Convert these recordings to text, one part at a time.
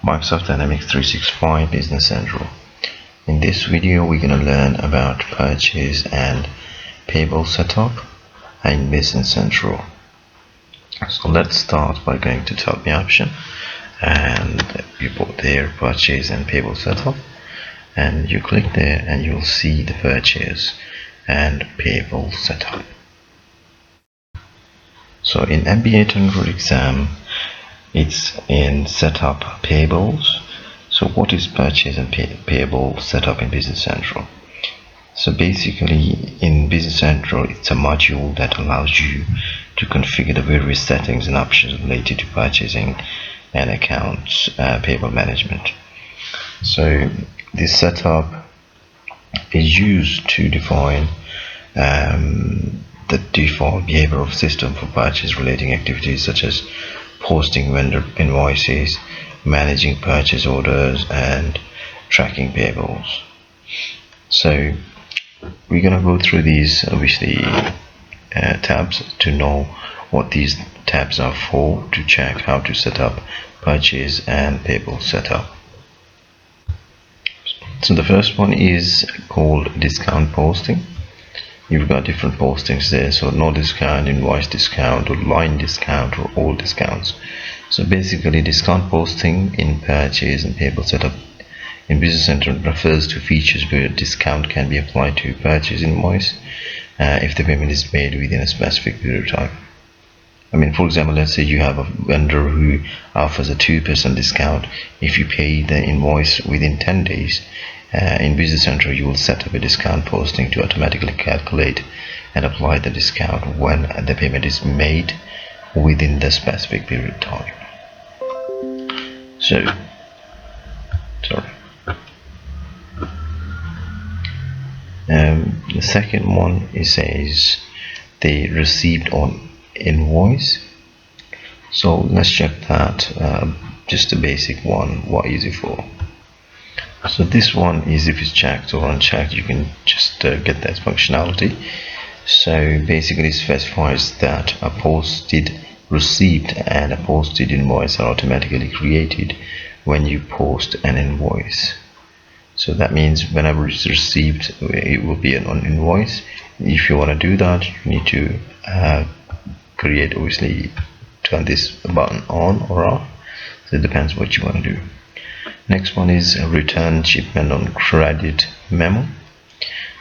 Microsoft Dynamics 365 Business Central. In this video we're going to learn about purchase and payable setup in Business Central. So let's start by going to top the option and you put there purchase and payable setup, and you click there and you'll see the purchase and payable setup. So in MBA 200 exam it's in setup payables. So what is purchase and payable setup in Business Central? So basically in Business Central it's a module that allows you to configure the various settings and options related to purchasing and accounts payable management. So this setup is used to define the default behavior of system for purchase relating activities such as posting vendor invoices, managing purchase orders, and tracking payables. So we're going to go through these obviously tabs to know what these tabs are for, to check how to set up purchase and payable setup. So the first one is called discount posting. You've got different postings there, so no discount, invoice discount, or line discount, or all discounts. So basically discount posting in purchase and payable setup in Business Central refers to features where discount can be applied to purchase invoice if the payment is made within a specific period of time. I mean, for example, let's say you have a vendor who offers a 2% discount if you pay the invoice within 10 days. In Business Central you will set up a discount posting to automatically calculate and apply the discount when the payment is made within the specific period of time. So the second one, it says they received on invoice. So let's check that. Just a basic one. What is it for? So this one is if it's checked or unchecked, you can just get that functionality. So basically it specifies that a posted receipt and a posted invoice are automatically created when you post an invoice. So that means whenever it's received it will be an invoice. If you want to do that, you need to create, obviously turn this button on or off. So it depends what you want to do. Next one is a return shipment on credit memo.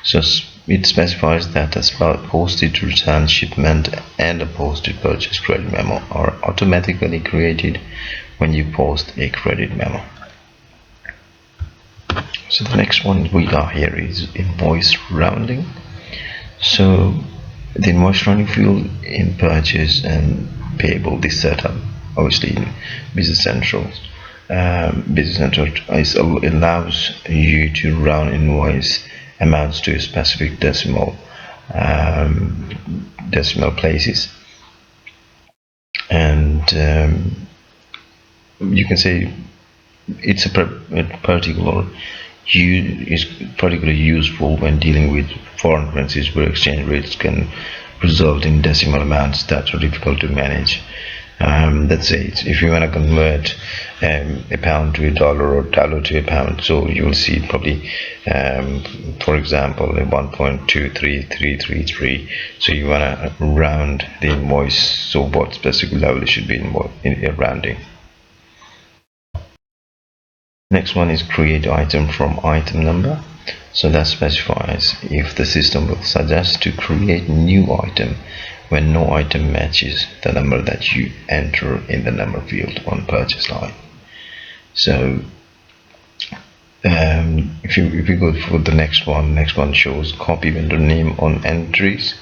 So it specifies that a posted return shipment and a posted purchase credit memo are automatically created when you post a credit memo. So the next one we got here is invoice rounding. So the invoice rounding field in purchase and payable, this setup obviously in Business Central. Business Central allows you to round invoice amounts to specific decimal places, and you can say it's particularly useful when dealing with foreign currencies where exchange rates can result in decimal amounts that are difficult to manage. Let's say if you want to convert a pound to a dollar or dollar to a pound, so you will see probably for example a 1.23333. so you want to round the invoice, so what specific level it should be in rounding. Next one is create item from item number. So that specifies if the system will suggest to create new item when no item matches the number that you enter in the number field on purchase line. So if you go for the next one shows copy vendor name on entries.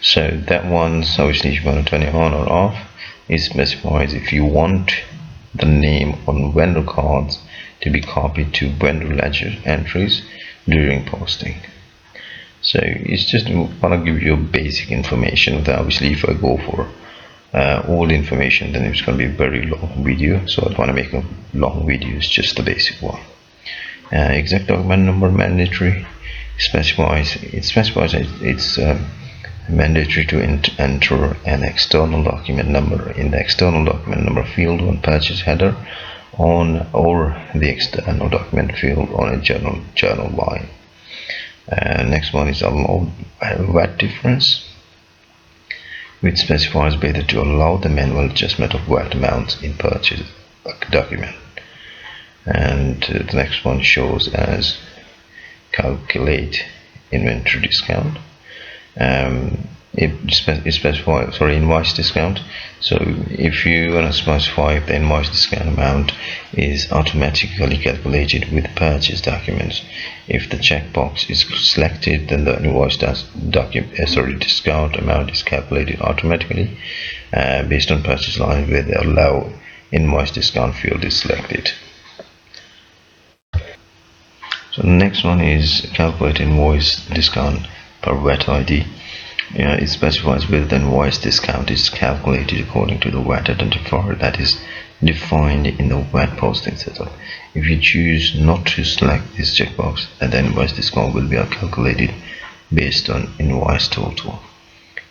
So that one, so obviously if you want to turn it on or off, it specifies if you want the name on vendor cards to be copied to vendor ledger entries during posting. So it's just want to give you basic information. That obviously if I go for all the information, then it's going to be a very long video, so I don't want to make a long video. It's just the basic one. Exact document number mandatory. It specifies it's mandatory to enter an external document number in the external document number field on purchase header on or the external document field on a journal line. Next one is allow VAT difference, which specifies whether to allow the manual adjustment of VAT amounts in purchase document. And the next one shows as calculate inventory discount. It specifies invoice discount. So if you want to specify if the invoice discount amount is automatically calculated with purchase documents, if the checkbox is selected, then the invoice discount amount is calculated automatically based on purchase line where the allow invoice discount field is selected. So the next one is calculate invoice discount per VAT ID. It specifies whether the invoice discount is calculated according to the VAT identifier that is defined in the VAT posting setup. If you choose not to select this checkbox, then the invoice discount will be calculated based on invoice total.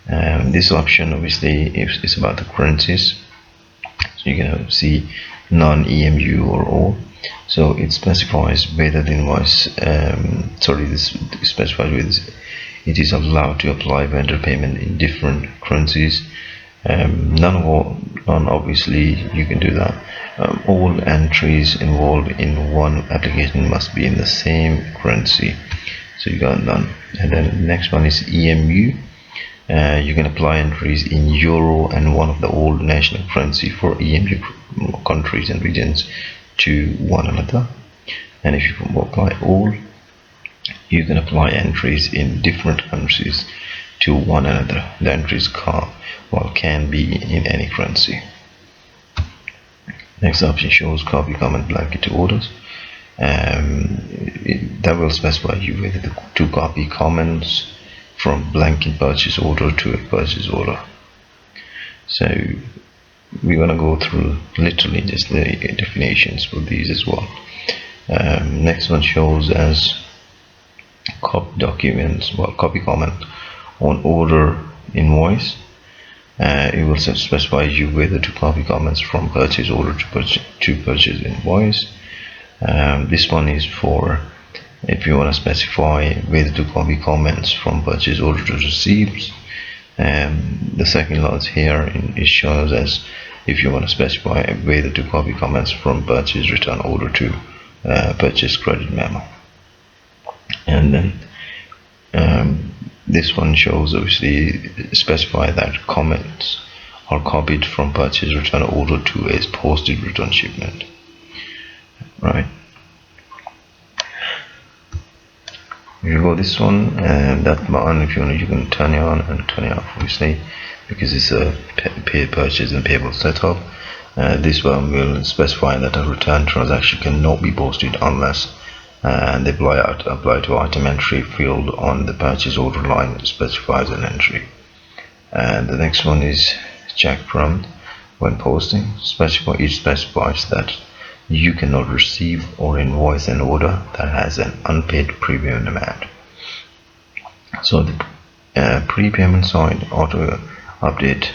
This option obviously is about the currencies. So you can see non-EMU or all. So it specifies whether the invoice this specifies whether it is allowed to apply vendor payment in different currencies. None obviously you can do that. All entries involved in one application must be in the same currency, so you got none. And then the next one is EMU. You can apply entries in euro and one of the old national currency for EMU countries and regions to one another. And if you apply all, you can apply entries in different currencies to one another. The entries can be in any currency. Next option shows copy comment blanket orders. That will specify you whether to copy comments from blanket purchase order to a purchase order. So we're going to go through literally just the definitions for these as well. Next one shows as copy comment on order invoice. It will specify you whether to copy comments from purchase order to purchase invoice. This one is for if you want to specify whether to copy comments from purchase order to receipts. The second lot here it shows as if you want to specify whether to copy comments from purchase return order to purchase credit memo. And then this one shows obviously specify that comments are copied from purchase return order to a posted return shipment, right? If you go this one, and that one, if you want, you can turn it on and turn it off obviously, because it's a paid purchase and payable setup. This one will specify that a return transaction cannot be posted unless they apply to item entry field on the purchase order line that specifies an entry. And the next one is check prompt when posting. It specifies that you cannot receive or invoice an order that has an unpaid prepayment amount. So the prepayment side auto update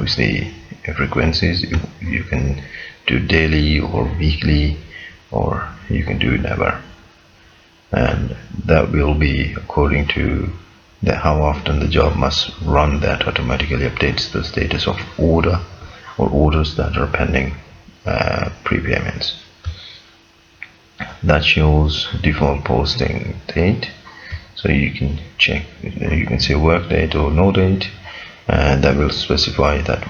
with the frequencies. You can do daily or weekly, or you can do never, and that will be according to how often the job must run. That automatically updates the status of order or orders that are pending prepayments. That shows default posting date, so you can check, you can say work date or no date, and that will specify that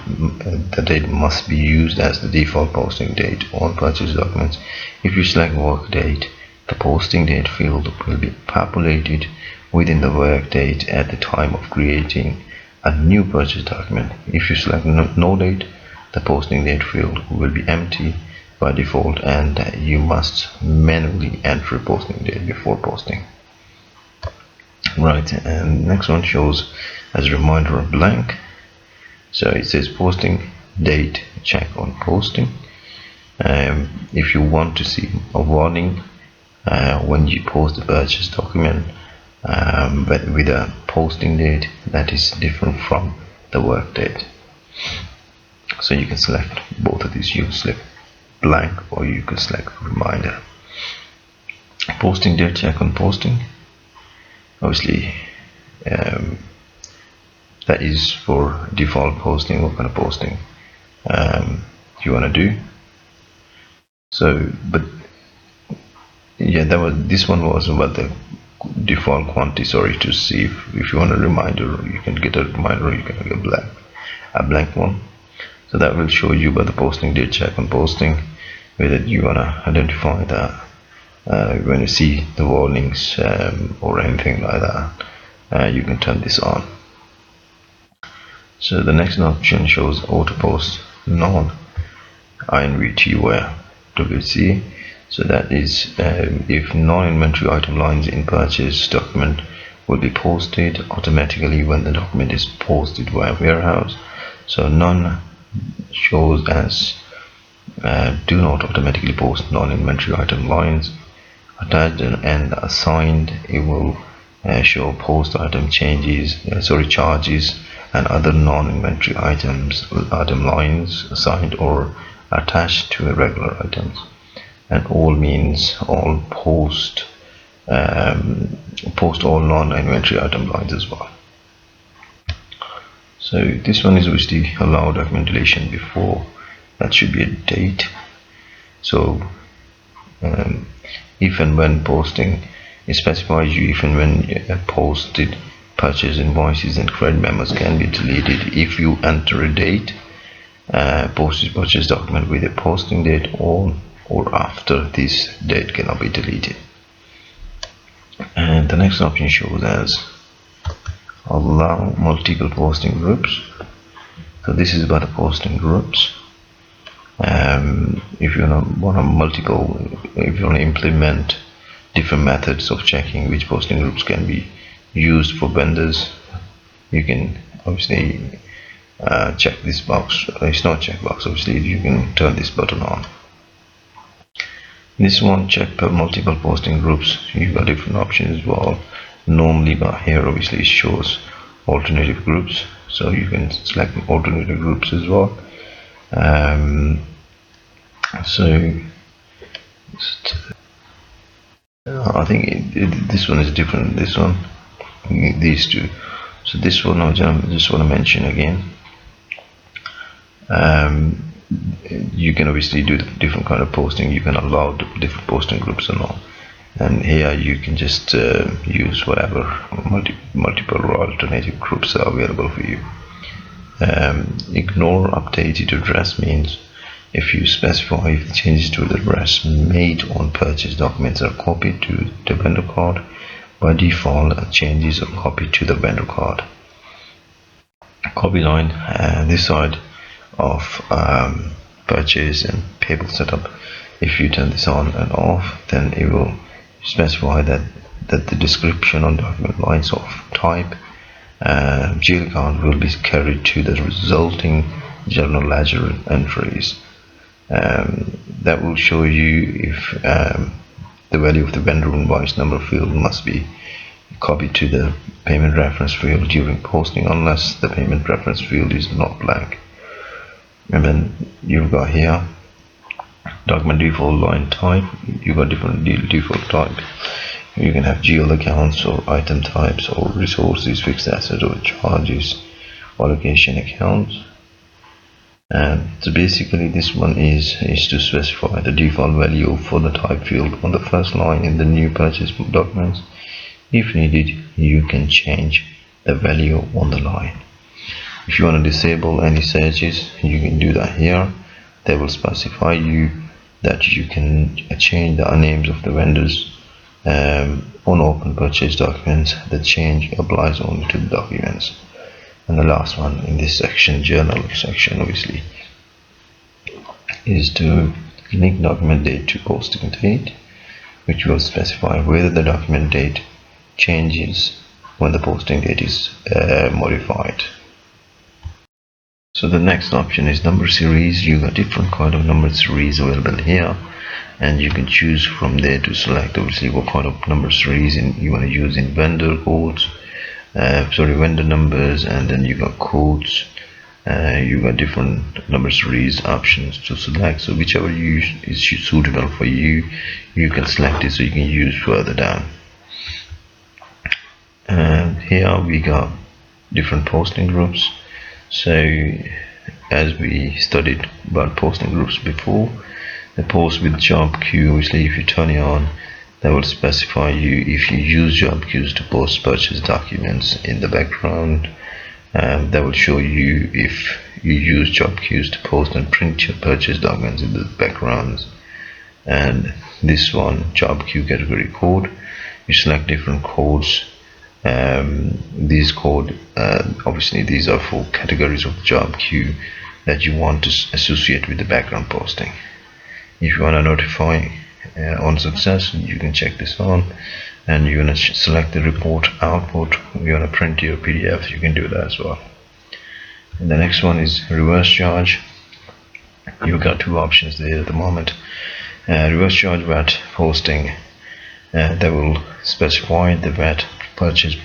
the date must be used as the default posting date on purchase documents. If you select work date, the posting date field will be populated within the work date at the time of creating a new purchase document. If you select no date, the posting date field will be empty by default, and you must manually enter a posting date before posting. Right, and next one shows as a reminder of blank. So it says posting date, check on posting. If you want to see a warning when you post the purchase document but with a posting date that is different from the work date, so you can select both of these use slip. blank, or you can select reminder. Posting date, check on posting. Obviously that is for default posting, what kind of posting you want to do. So but yeah, this one was about the default quantity. Sorry, to see if you want a reminder, you can get a reminder, or you can get a blank one. So that will show you about the posting date, check on posting, whether you want to identify that when you see the warnings or anything like that, you can turn this on. So the next option shows auto post non-INVT where WC. So that is if non-inventory item lines in purchase document will be posted automatically when the document is posted via warehouse. So none shows as do not automatically post non-inventory item lines. Attached and assigned, it will show post item charges and other non-inventory item lines assigned or attached to regular items. And all means all post all non-inventory item lines as well. So this one is obviously allow document deletion before, that should be a date. So if and when posting, it specifies you if and when posted purchase invoices and credit memos can be deleted if you enter a date, posted purchase document with a posting date or after this date cannot be deleted. And the next option shows as allow multiple posting groups. So this is about the posting groups. If you want to implement different methods of checking which posting groups can be used for vendors, you can obviously check this box. It's not checkbox, obviously you can turn this button on. This one, check per multiple posting groups. You've got different options as well normally, but here obviously it shows alternative groups, so you can select alternative groups as well. So I think this one is different. This one, these two. So this one I just want to mention again. You can obviously do different kind of posting. You can allow different posting groups and all. And here you can just use whatever multiple or alternative groups are available for you. Ignore updated address means if you specify if the changes to the address made on purchase documents are copied to the vendor card, by default changes are copied to the vendor card. Copy line, this side of purchase and payable setup, if you turn this on and off, then it will specify that the description on document lines of type GL card will be carried to the resulting general ledger entries. That will show you if the value of the vendor invoice number field must be copied to the payment reference field during posting unless the payment reference field is not blank. And then you've got here document default line type. You've got different default type. You can have GL accounts or item types or resources, fixed assets or charges, allocation accounts. And so basically this one is to specify the default value for the type field on the first line in the new purchase documents. If needed, you can change the value on the line. If you want to disable any searches, you can do that here. They will specify you that you can change the names of the vendors on open purchase documents. The change applies only to the documents. And the last one in this section, journal section, obviously, is to link document date to posting date, which will specify whether the document date changes when the posting date is modified. So the next option is number series. You got different kind of number series available here, and you can choose from there to select obviously what kind of number series you want to use in vendor codes, vendor numbers, and then you got codes, You got different number series options to select, so whichever is suitable for you, you can select it so you can use further down. And here we got different posting groups. So as we studied about posting groups before, the post with job queue, obviously if you turn it on, that will specify you if you use job queues to post purchase documents in the background. That will show you if you use job queues to post and print your purchase documents in the backgrounds. And this one, job queue category code, you select different codes. These code, obviously these are for categories of job queue that you want to associate with the background posting. If you want to notify on success, you can check this on, and you want to select the report output. You want to print your PDF, you can do that as well. And the next one is reverse charge. You've got two options there at the moment. Reverse charge VAT posting, that will specify the VAT purchase,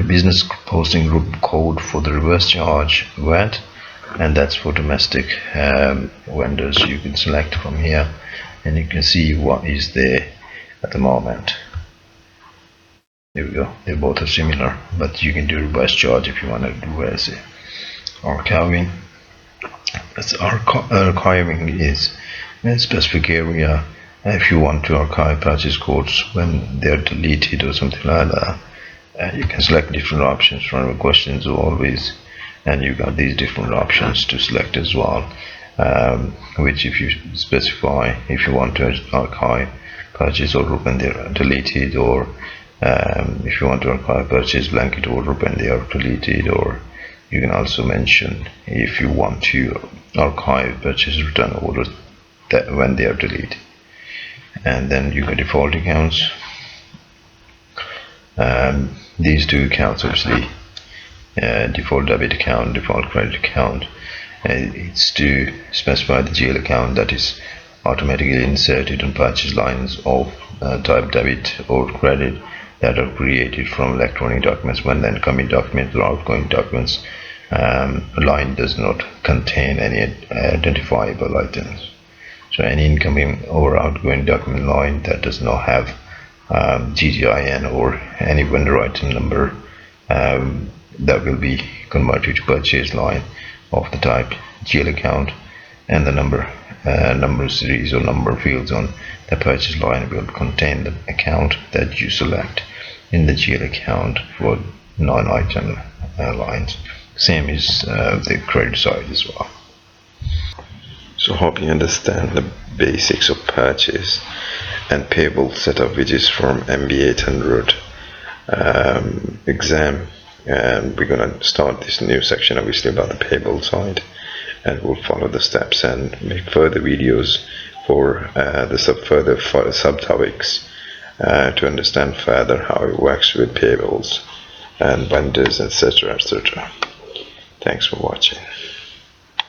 business posting group code for the reverse charge VAT, and that's for domestic vendors. You can select from here and you can see what is there at the moment. There we go, they both are similar, but you can do reverse charge if you want to do as archiving. As archiving is in a specific area. If you want to archive purchase codes when they're deleted or something like that, you can select different options from questions always, and you got these different options to select as well, which if you specify if you want to archive purchase order when they're deleted, or if you want to archive purchase blanket order when they are deleted, or you can also mention if you want to archive purchase return orders that when they are deleted. And then you got default accounts. These two accounts, obviously, default debit account, default credit account, it's to specify the GL account that is automatically inserted on purchase lines of type debit or credit that are created from electronic documents when the incoming documents or outgoing documents line does not contain any identifiable items. So any incoming or outgoing document line that does not have GTIN or any vendor item number, that will be converted to purchase line of the type GL account, and the number series or number fields on the purchase line will contain the account that you select in the GL account for non-item lines. Same is the credit side as well. So hope you understand the basics of purchase and payable setup, which is from MBA 800 exam, and we're gonna start this new section obviously about the payable side, and we'll follow the steps and make further videos for the further subtopics to understand further how it works with payables and vendors, etc., etc. Thanks for watching.